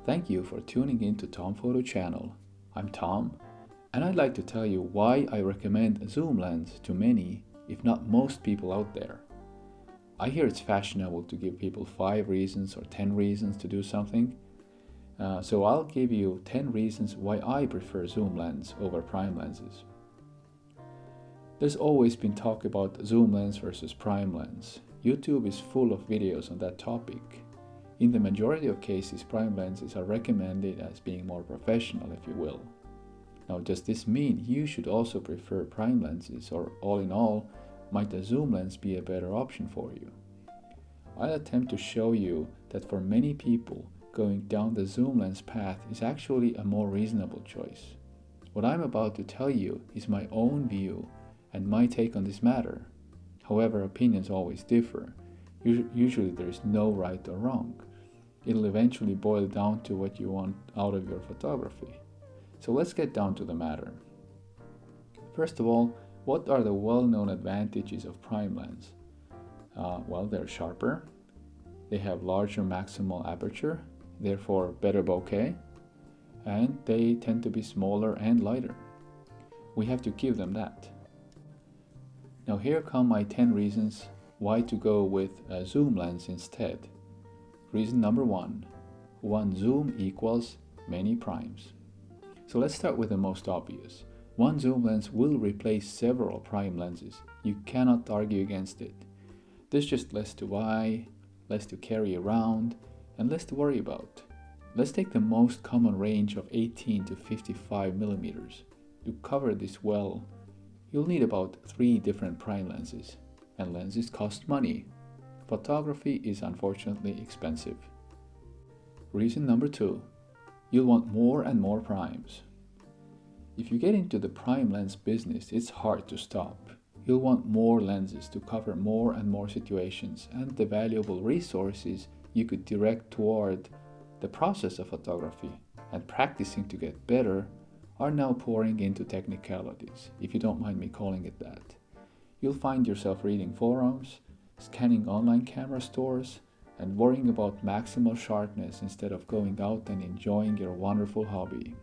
Thank you for tuning in to Tom Photo Channel. I'm Tom, and I'd like to tell you why I recommend a zoom lens to many, if not most people out there. I hear it's fashionable to give people 5 reasons or 10 reasons to do something, so I'll give you 10 reasons why I prefer zoom lens over prime lenses. There's always been talk about zoom lens versus prime lens. YouTube is full of videos on that topic. In the majority of cases, prime lenses are recommended as being more professional, if you will. Now, does this mean you should also prefer prime lenses, or all in all, might a zoom lens be a better option for you? I'll attempt to show you that for many people, going down the zoom lens path is actually a more reasonable choice. What I'm about to tell you is my own view and my take on this matter. However, opinions always differ. Usually there is no right or wrong. It'll eventually boil down to what you want out of your photography. So let's get down to the matter. First of all, what are the well-known advantages of prime lens? Well, they're sharper, they have larger maximal aperture, therefore better bokeh, and they tend to be smaller and lighter. We have to give them that. Now here come my 10 reasons why to go with a zoom lens instead. Reason number 1, one zoom equals many primes. So let's start with the most obvious. One zoom lens will replace several prime lenses. You cannot argue against it. There's just less to buy, less to carry around, and less to worry about. Let's take the most common range of 18 to 55 millimeters. To cover this well, you'll need about 3 different prime lenses, and lenses cost money. Photography is unfortunately expensive. Reason number 2, you'll want more and more primes. If you get into the prime lens business, it's hard to stop. You'll want more lenses to cover more and more situations, and the valuable resources you could direct toward the process of photography and practicing to get better are now pouring into technicalities, if you don't mind me calling it that. You'll find yourself reading forums, scanning online camera stores, and worrying about maximal sharpness instead of going out and enjoying your wonderful hobby.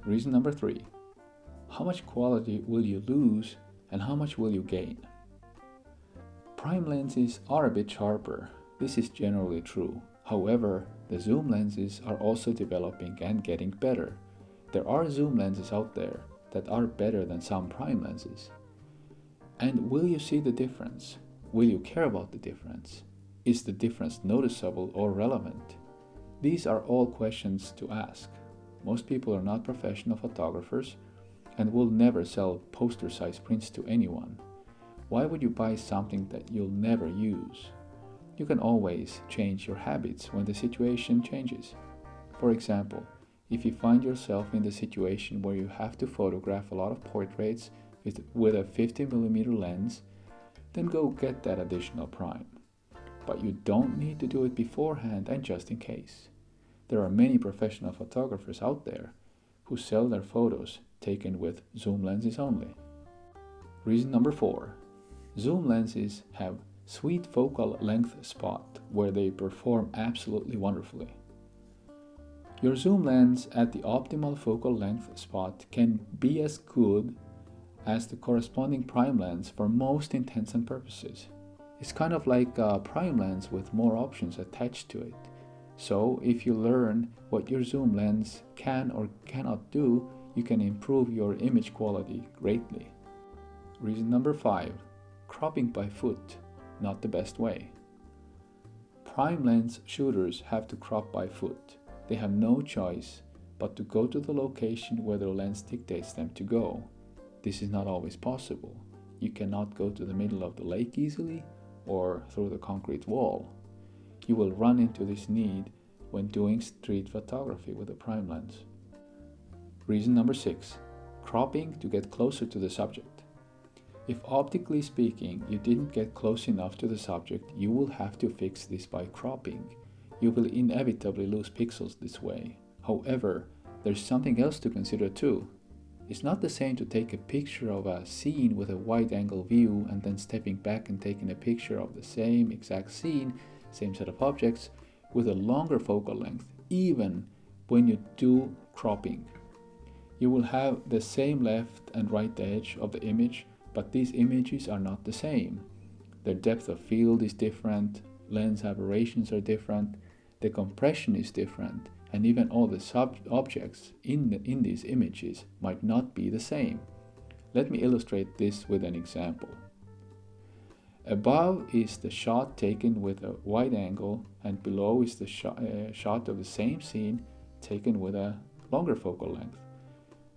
Reason number 3, how much quality will you lose and how much will you gain? Prime lenses are a bit sharper. This is generally true. However, the zoom lenses are also developing and getting better. There are zoom lenses out there that are better than some prime lenses. And will you see the difference? Will you care about the difference? Is the difference noticeable or relevant? These are all questions to ask. Most people are not professional photographers and will never sell poster-sized prints to anyone. Why would you buy something that you'll never use? You can always change your habits when the situation changes. For example, if you find yourself in the situation where you have to photograph a lot of portraits with a 50mm lens, then go get that additional prime. But you don't need to do it beforehand and just in case. There are many professional photographers out there who sell their photos taken with zoom lenses only. Reason number 4, zoom lenses have sweet focal length spot where they perform absolutely wonderfully. Your zoom lens at the optimal focal length spot can be as good as the corresponding prime lens for most intents and purposes. It's kind of like a prime lens with more options attached to it. So if you learn what your zoom lens can or cannot do, you can improve your image quality greatly. Reason number 5, cropping by foot, not the best way. Prime lens shooters have to crop by foot. They have no choice but to go to the location where the lens dictates them to go. This is not always possible. You cannot go to the middle of the lake easily or through the concrete wall. You will run into this need when doing street photography with a prime lens. Reason number 6, cropping to get closer to the subject. If optically speaking you didn't get close enough to the subject, you will have to fix this by cropping. You will inevitably lose pixels this way. However, there's something else to consider too. It's not the same to take a picture of a scene with a wide-angle view and then stepping back and taking a picture of the same exact scene, same set of objects, with a longer focal length, even when you do cropping. You will have the same left and right edge of the image, but these images are not the same. Their depth of field is different, lens aberrations are different, the compression is different, and even all the objects in these images might not be the same. Let me illustrate this with an example. Above is the shot taken with a wide angle, and below is the shot of the same scene taken with a longer focal length,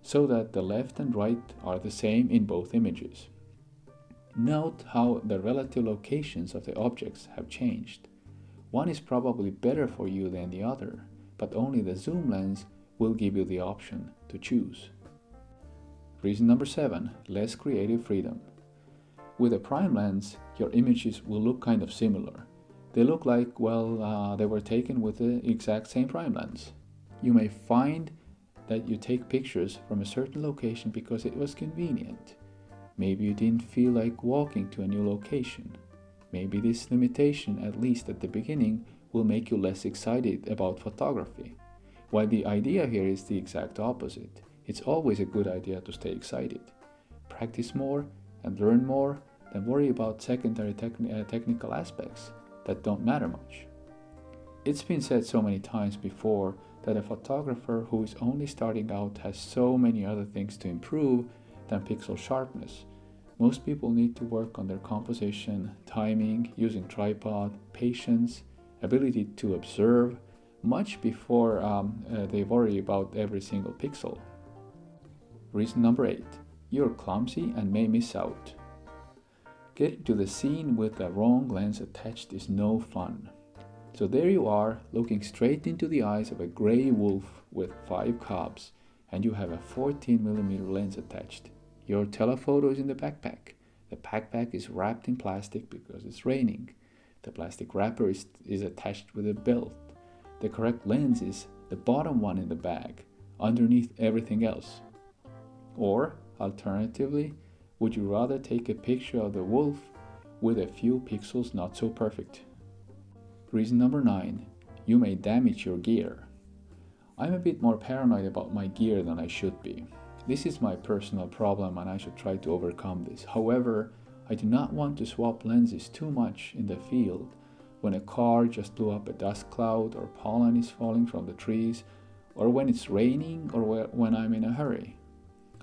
so that the left and right are the same in both images. Note how the relative locations of the objects have changed. One is probably better for you than the other, but only the zoom lens will give you the option to choose. Reason number 7, less creative freedom. With a prime lens, your images will look kind of similar. They look like, they were taken with the exact same prime lens. You may find that you take pictures from a certain location because it was convenient. Maybe you didn't feel like walking to a new location. Maybe this limitation, at least at the beginning, will make you less excited about photography. While the idea here is the exact opposite. It's always a good idea to stay excited. Practice more and learn more than worry about secondary technical aspects that don't matter much. It's been said so many times before that a photographer who is only starting out has so many other things to improve than pixel sharpness. Most people need to work on their composition, timing, using tripod, patience, ability to observe, much before they worry about every single pixel. Reason number 8, you're clumsy and may miss out. Getting to the scene with the wrong lens attached is no fun. So there you are, looking straight into the eyes of a gray wolf with 5 cubs, and you have a 14mm lens attached. Your telephoto is in the backpack. The backpack is wrapped in plastic because it's raining. The plastic wrapper is attached with a belt. The correct lens is the bottom one in the bag, underneath everything else. Or, alternatively, would you rather take a picture of the wolf with a few pixels not so perfect? Reason number 9, you may damage your gear. I'm a bit more paranoid about my gear than I should be. This is my personal problem and I should try to overcome this. However, I do not want to swap lenses too much in the field when a car just blew up a dust cloud or pollen is falling from the trees, or when it's raining, or when I'm in a hurry.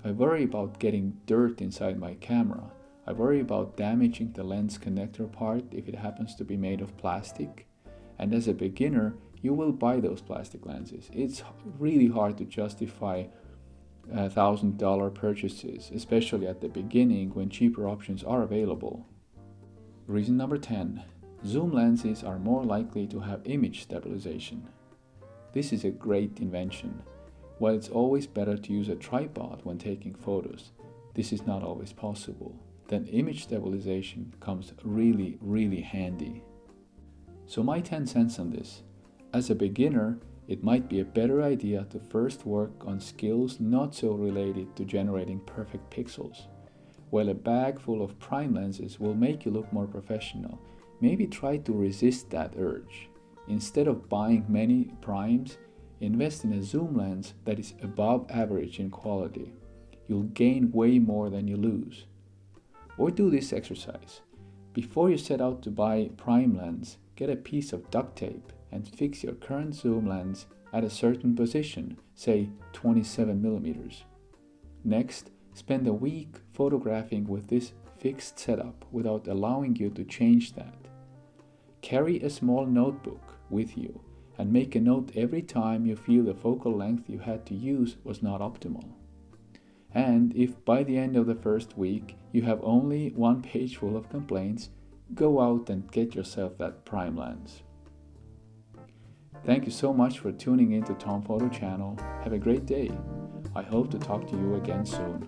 I worry about getting dirt inside my camera. I worry about damaging the lens connector part if it happens to be made of plastic. And as a beginner, you will buy those plastic lenses. It's really hard to justify $1,000 purchases, especially at the beginning when cheaper options are available. Reason number 10, zoom lenses are more likely to have image stabilization. This is a great invention. While it's always better to use a tripod when taking photos, this is not always possible. Then image stabilization comes really handy. So my 10 cents on this. As a beginner, it might be a better idea to first work on skills not so related to generating perfect pixels. While a bag full of prime lenses will make you look more professional, maybe try to resist that urge. Instead of buying many primes, invest in a zoom lens that is above average in quality. You'll gain way more than you lose. Or do this exercise. Before you set out to buy prime lens, get a piece of duct tape and fix your current zoom lens at a certain position, say 27mm. Next, spend a week photographing with this fixed setup without allowing you to change that. Carry a small notebook with you and make a note every time you feel the focal length you had to use was not optimal. And if by the end of the first week you have only 1 page full of complaints, go out and get yourself that prime lens. Thank you so much for tuning in to Tom Photo Channel. Have a great day. I hope to talk to you again soon.